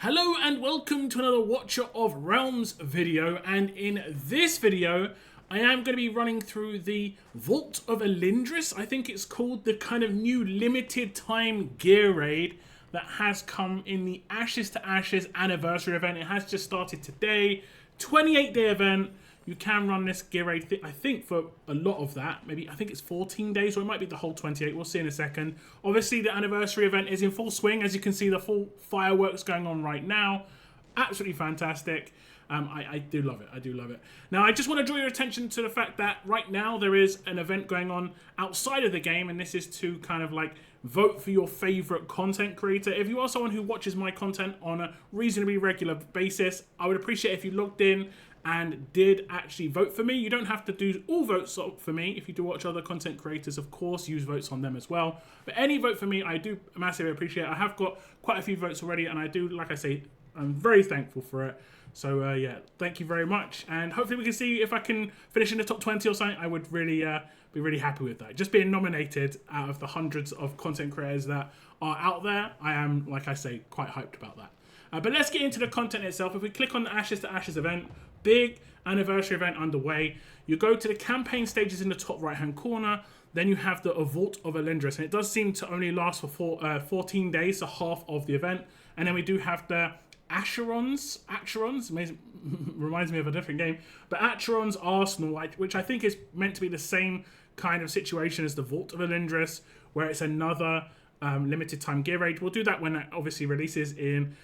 Hello and welcome to another Watcher of Realms video, and in this video I am going to be running through the Vault of Elyndris. I think it's called, the kind of new limited time gear raid that has come in the Ashes to Ashes anniversary event. It has just started today, 28-day event. You can run this gear raid, I think, for a lot of that. Maybe, I think it's 14 days, or it might be the whole 28. We'll see in a second. Obviously, the anniversary event is in full swing. As you can see, the full fireworks going on right now. Absolutely fantastic. I do love it. I do love it. Now, I just want to draw your attention to the fact that right now there is an event going on outside of the game, and this is to kind of like vote for your favorite content creator. If you are someone who watches my content on a reasonably regular basis, I would appreciate if you logged in and did actually vote for me. You don't have to do all votes for me. If you do watch other content creators, of course, use votes on them as well. But any vote for me, I do massively appreciate. I have got quite a few votes already, and I do, like I say, I'm very thankful for it. So yeah, thank you very much. And hopefully we can see if I can finish in the top 20 or something. I would really be really happy with that. Just being nominated out of the hundreds of content creators that are out there, I am, like I say, quite hyped about that. But let's get into the content itself. If we click on the Ashes to Ashes event, big anniversary event underway. You go to the campaign stages in the top right hand corner. Then you have the Vault of Elyndris, and it does seem to only last for 14 days, so half of the event. And then we do have the Acherons, reminds me of a different game, but Acheron's Arsenal, which I think is meant to be the same kind of situation as the Vault of Elyndris, where it's another limited time gear raid. We'll do that when it obviously releases in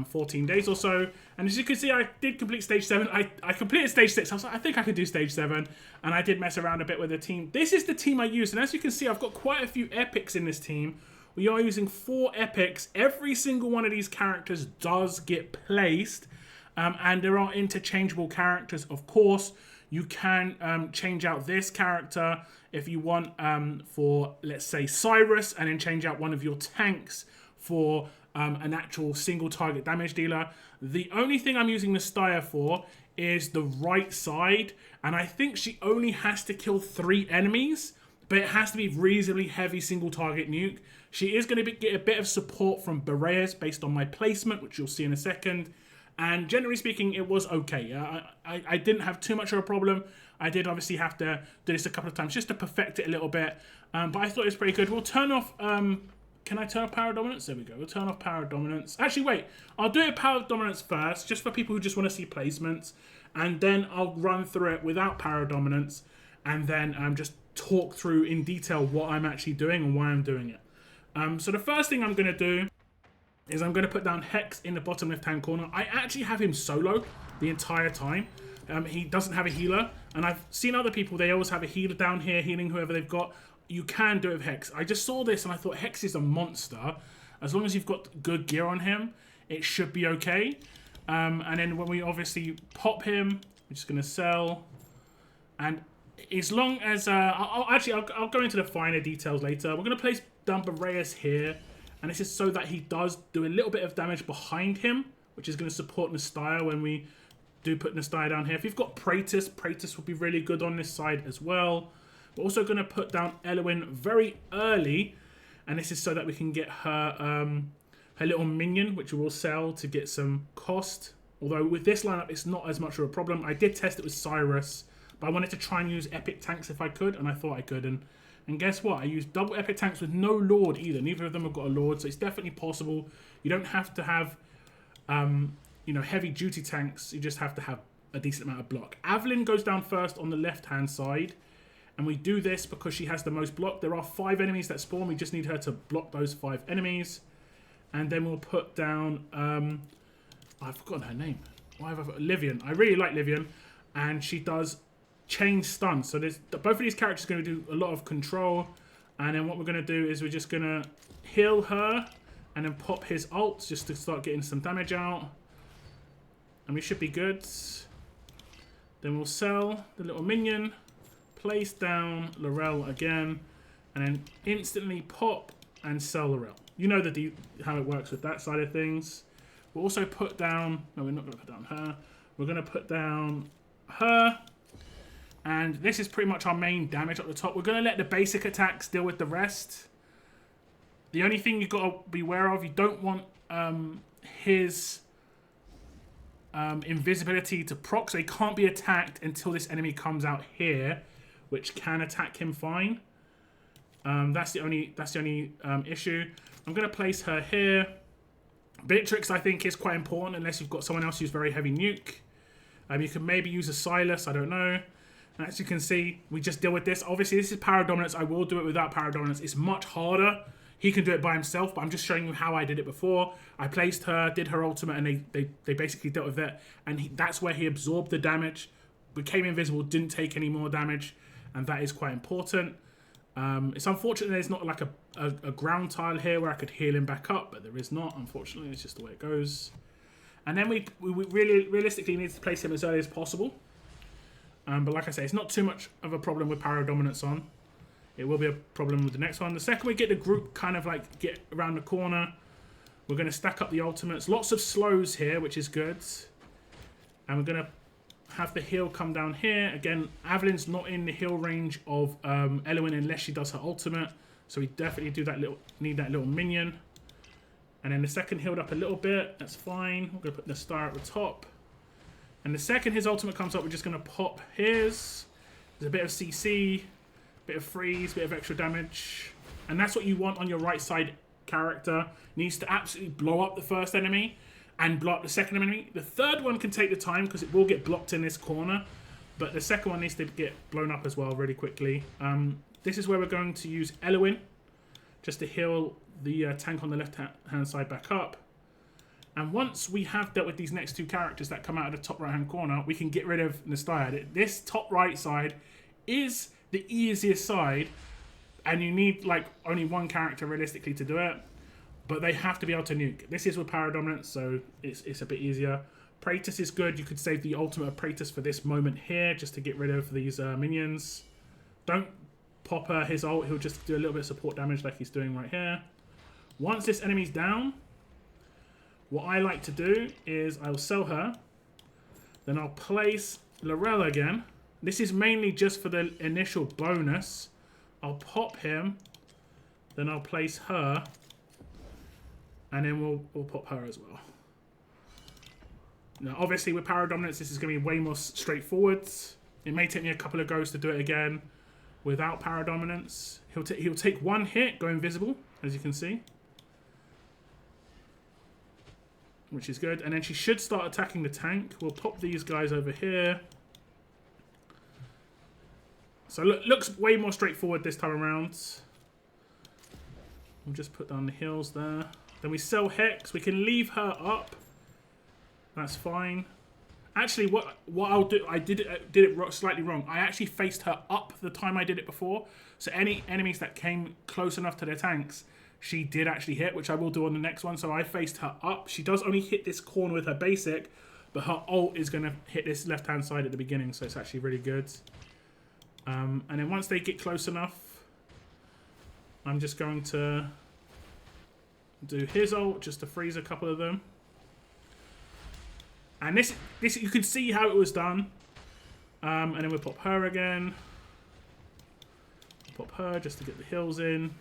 14 days or so. And as you can see, I did complete stage 7. I completed stage 6. I was like, I think I could do stage 7, and I did mess around a bit with the team. This is the team I used, and as you can see, I've got quite a few epics in this team. We are using 4 epics. Every single one of these characters does get placed, and there are interchangeable characters, of course. You can change out this character if you want for, let's say, Cyrus, and then change out one of your tanks for an actual single target damage dealer. The only thing I'm using Nastya for is the right side, and I think she only has to kill 3 enemies, but it has to be reasonably heavy single target nuke. She is going to get a bit of support from Boreas based on my placement, which you'll see in a second. And generally speaking, it was okay. I didn't have too much of a problem. I did obviously have to do this a couple of times just to perfect it a little bit. But I thought it was pretty good. We'll turn off... can I turn off Power Dominance? There we go. We'll turn off Power Dominance. Actually, wait. I'll do it Power Dominance first, just for people who just want to see placements. And then I'll run through it without Power Dominance. And then just talk through in detail what I'm actually doing and why I'm doing it. So the first thing I'm going to do is I'm going to put down Hex in the bottom left-hand corner. I actually have him solo the entire time. He doesn't have a healer. And I've seen other people, they always have a healer down here, healing whoever they've got. You can do it with Hex. I just saw this and I thought Hex is a monster. As long as you've got good gear on him, it should be okay. And then when we obviously pop him, we're just going to sell. And as long as... I'll go into the finer details later. We're going to place down Boreas here. And this is so that he does do a little bit of damage behind him, which is going to support Nastya when we do put Nastya down here. If you've got Praetus will be really good on this side as well. We're also going to put down Elwyn very early. And this is so that we can get her her little minion, which we will sell to get some cost. Although with this lineup, it's not as much of a problem. I did test it with Cyrus, but I wanted to try and use epic tanks if I could, and I thought I could. And guess what? I used double epic tanks with no Lord either. Neither of them have got a Lord, so it's definitely possible. You don't have to have, you know, heavy duty tanks. You just have to have a decent amount of block. Avelyn goes down first on the left-hand side, and we do this because she has the most block. There are 5 enemies that spawn. We just need her to block those 5 enemies. And then we'll put down, I've forgotten her name. Why have I forgotten? Livian. I really like Livian, and she does chain stun. So there's both of these characters are going to do a lot of control, and then what we're going to do is we're just going to heal her and then pop his ult just to start getting some damage out, and we should be good. Then we'll sell the little minion, place down Laurel again, and then instantly pop and sell Laurel. You know how it works with that side of things. We'll also put down, no, we're not going to put down her, we're going to put down her. And this is pretty much our main damage at the top. We're going to let the basic attacks deal with the rest. The only thing you've got to be aware of, you don't want his invisibility to proc, so he can't be attacked until this enemy comes out here, which can attack him fine. That's the only issue. I'm going to place her here. Beatrix, I think, is quite important unless you've got someone else who's very heavy nuke. You can maybe use a Silas, I don't know. And as you can see, we just deal with this. Obviously, this is power dominance. I will do it without power dominance. It's much harder. He can do it by himself, but I'm just showing you how I did it before. I placed her, did her ultimate, and they basically dealt with it. And that's where he absorbed the damage, became invisible, didn't take any more damage, and that is quite important. It's unfortunate there's not like a ground tile here where I could heal him back up, but there is not, unfortunately. It's just the way it goes. And then we really realistically need to place him as early as possible. But like I say, it's not too much of a problem with power dominance on. It will be a problem with the next one. The second we get the group kind of like get around the corner, we're going to stack up the ultimates. Lots of slows here, which is good. And we're going to have the heal come down here. Again, Evelyn's not in the heal range of Elwyn unless she does her ultimate. So we definitely need that little minion. And then the second healed up a little bit. That's fine. We're going to put the star at the top. And the second his ultimate comes up, we're just going to pop his. There's a bit of CC, bit of freeze, bit of extra damage. And that's what you want on your right side character. Needs to absolutely blow up the first enemy and blow up the second enemy. The third one can take the time because it will get blocked in this corner. But the second one needs to get blown up as well really quickly. This is where we're going to use Elwyn just to heal the tank on the left-hand side back up. And once we have dealt with these next two characters that come out of the top right-hand corner, we can get rid of Nastya. This top right side is the easiest side, and you need like only one character realistically to do it, but they have to be able to nuke. This is with power dominance, so it's a bit easier. Praetus is good. You could save the ultimate of Praetus for this moment here, just to get rid of these minions. Don't pop his ult. He'll just do a little bit of support damage like he's doing right here. Once this enemy's down, what I like to do is I'll sell her. Then I'll place Laurel again. This is mainly just for the initial bonus. I'll pop him. Then I'll place her. And then we'll pop her as well. Now, obviously, with power dominance, this is going to be way more straightforward. It may take me a couple of goes to do it again without power dominance. He'll take one hit, go invisible, as you can see. Which is good. And then she should start attacking the tank. We'll pop these guys over here. So looks way more straightforward this time around. We'll just put down the heals there. Then we sell Hex. We can leave her up. That's fine. Actually, what I'll do, I did it slightly wrong. I actually faced her up the time I did it before. So any enemies that came close enough to their tanks, she did actually hit, which I will do on the next one. So I faced her up. She does only hit this corner with her basic, but her ult is going to hit this left-hand side at the beginning, so it's actually really good. And then once they get close enough, I'm just going to do his ult just to freeze a couple of them. And this you can see how it was done. And then we'll pop her again. Pop her just to get the heals in.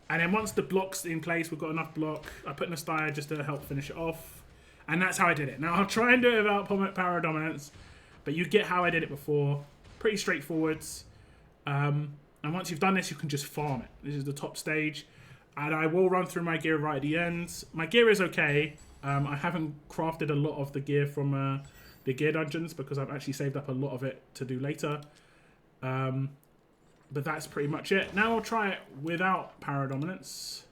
And then once the block's in place, we've got enough block. I put Nastya just to help finish it off. And that's how I did it. Now, I'll try and do it without power dominance. But you get how I did it before. Pretty straightforward. And once you've done this, you can just farm it. This is the top stage. And I will run through my gear right at the end. My gear is okay. I haven't crafted a lot of the gear from the gear dungeons because I've actually saved up a lot of it to do later. But that's pretty much it. Now I'll try it without power dominance.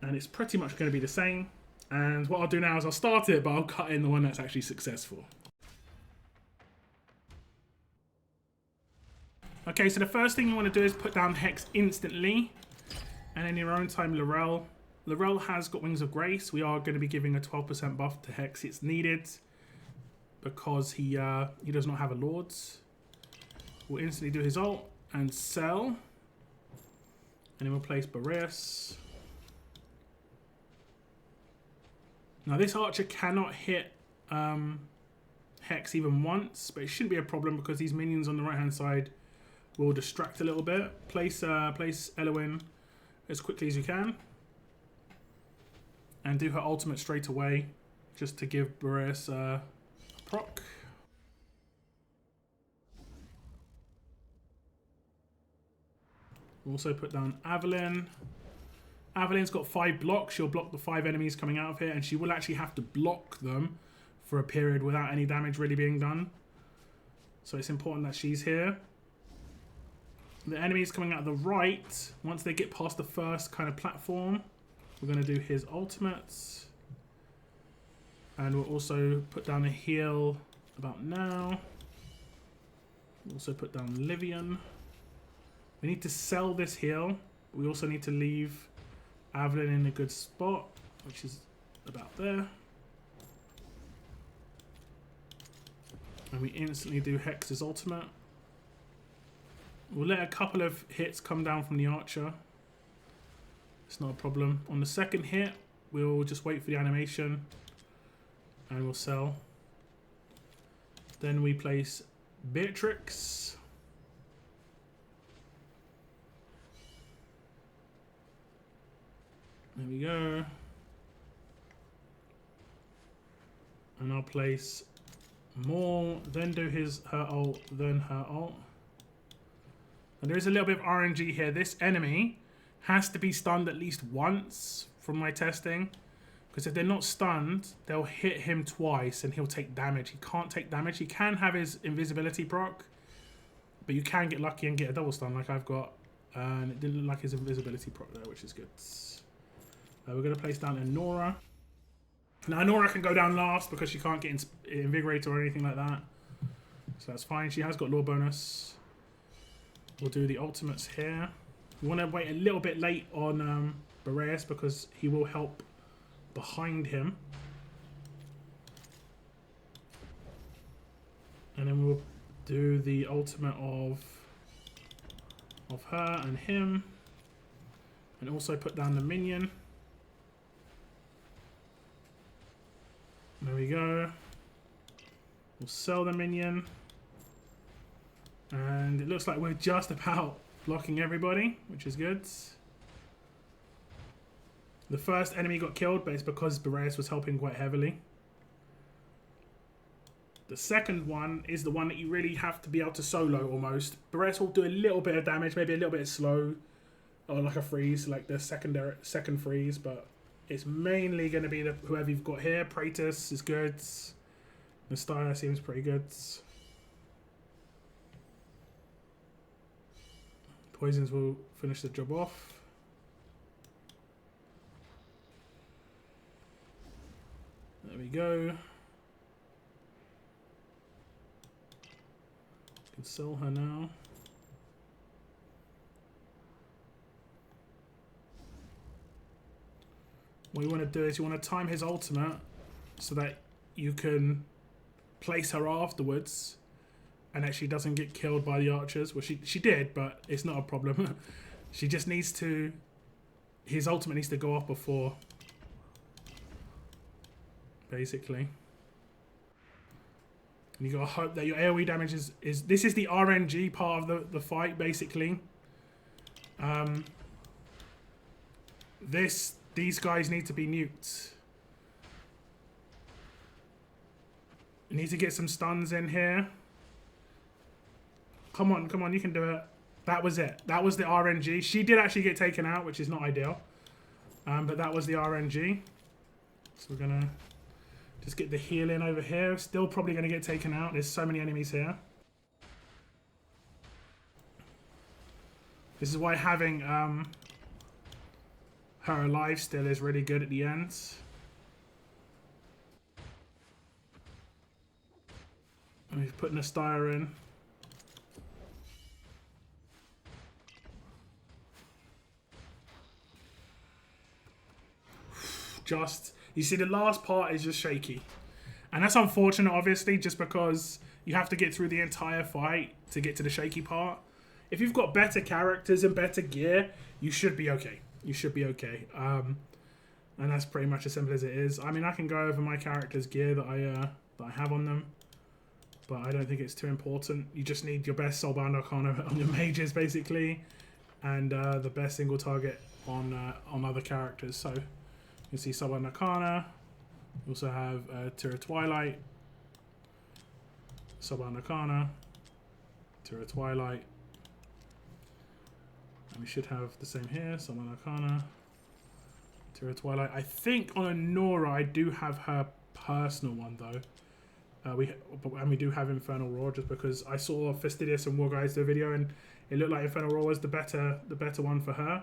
And it's pretty much going to be the same. And what I'll do now is I'll start it, but I'll cut in the one that's actually successful. Okay, so the first thing you want to do is put down Hex instantly. And in your own time, Laurel. Laurel has got Wings of Grace. We are going to be giving a 12% buff to Hex. It's needed because he does not have a Lords. We'll instantly do his ult and sell. And then we'll place Boreas. Now this archer cannot hit Hex even once, but it shouldn't be a problem because these minions on the right hand side will distract a little bit. Place Elwyn as quickly as you can. And do her ultimate straight away. just to give Boreas a proc. We'll also put down Evelyn. Evelyn's got 5 blocks. She'll block the 5 enemies coming out of here, and she will actually have to block them for a period without any damage really being done. So it's important that she's here. The enemies coming out of the right, once they get past the first kind of platform, we're going to do his ultimates. And we'll also put down a heal about now. We'll also put down Livian. We need to sell this heal. We also need to leave Evelyn in a good spot, which is about there. And we instantly do Hex's ultimate. We'll let a couple of hits come down from the archer. It's not a problem. On the second hit, we'll just wait for the animation and we'll sell. Then we place Beatrix. There we go. And I'll place Maul, then do her ult, then her ult. And there is a little bit of RNG here. This enemy has to be stunned at least once from my testing. Because if they're not stunned, they'll hit him twice and he'll take damage. He can't take damage. He can have his invisibility proc, but you can get lucky and get a double stun like I've got. And it didn't look like his invisibility proc there, which is good. We're going to place down Anora. Now Anora can go down last because she can't get Invigorator or anything like that. So that's fine. She has got lore bonus. We'll do the ultimates here. We want to wait a little bit late on Boreas because he will help behind him. And then we'll do the ultimate of her and him. And also put down the minion. There we go. We'll sell the minion. And it looks like we're just about blocking everybody, which is good. The first enemy got killed, but it's because Boreas was helping quite heavily. The second one is the one that you really have to be able to solo almost. Boreas will do a little bit of damage, maybe a little bit slow, or like a freeze, like the second freeze, but it's mainly going to be whoever you've got here. Praetus is good. Mystara seems pretty good. Poisons will finish the job off. There we go. Can sell her now. What you want to do is you want to time his ultimate so that you can place her afterwards and actually doesn't get killed by the archers. Well, she did, but it's not a problem. She just needs to... His ultimate needs to go off before. Basically. And you got to hope that your AoE damage is... This is the RNG part of the fight, basically. These guys need to be nuked. You need to get some stuns in here. Come on, you can do it. That was it. That was the RNG. She did actually get taken out, which is not ideal. But that was the RNG. So we're going to just get the heal in over here. Still probably going to get taken out. There's so many enemies here. This is why having her alive still is really good at the end. And we've put Mystara in. You see, the last part is just shaky. And that's unfortunate, obviously, just because you have to get through the entire fight to get to the shaky part. If you've got better characters and better gear, you should be okay. You should be okay. And that's pretty much as simple as it is. I mean, I can go over my character's gear that I have on them, but I don't think it's too important. You just need your best Soulbound Arcana on your mages, basically, and the best single target on other characters. So you can see Soulbound Arcana, We also have Tira Twilight, Suban Arcana, Tira Twilight. And we should have the same here, Suban Arcana, Tira Twilight. I think on a Nora, I do have her personal one though. And we do have Infernal Roar, just because I saw Fastidious and War Guys do a video and it looked like Infernal Roar was the better one for her.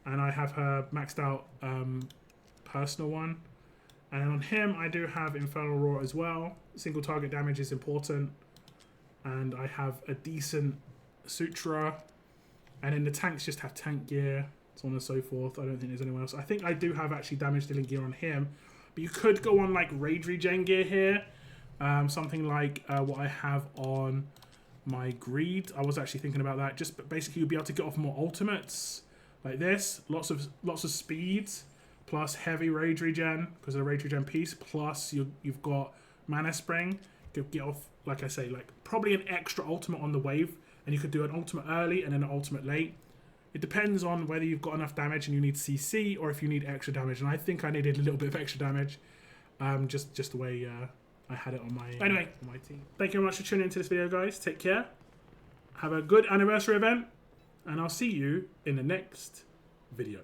And I have her maxed out personal one. And on him, I do have Infernal Roar as well. Single target damage is important. And I have a decent Sutra. And then the tanks just have tank gear, so on and so forth. I don't think there's anyone else. I think I do have actually damage dealing gear on him. But you could go on like Rage Regen gear here. Something like what I have on my Greed. I was actually thinking about that. Just basically you'll be able to get off more ultimates like this. Lots of speeds, plus heavy Rage Regen because of the Rage Regen piece. Plus you've got Mana Spring. You could get off, like I say, like probably an extra ultimate on the wave, and you could do an ultimate early and then an ultimate late. It depends on whether you've got enough damage and you need CC, or if you need extra damage. And I think I needed a little bit of extra damage, just the way I had it on my team. Thank you very much for tuning into this video, guys. Take care. Have a good anniversary event, and I'll see you in the next video.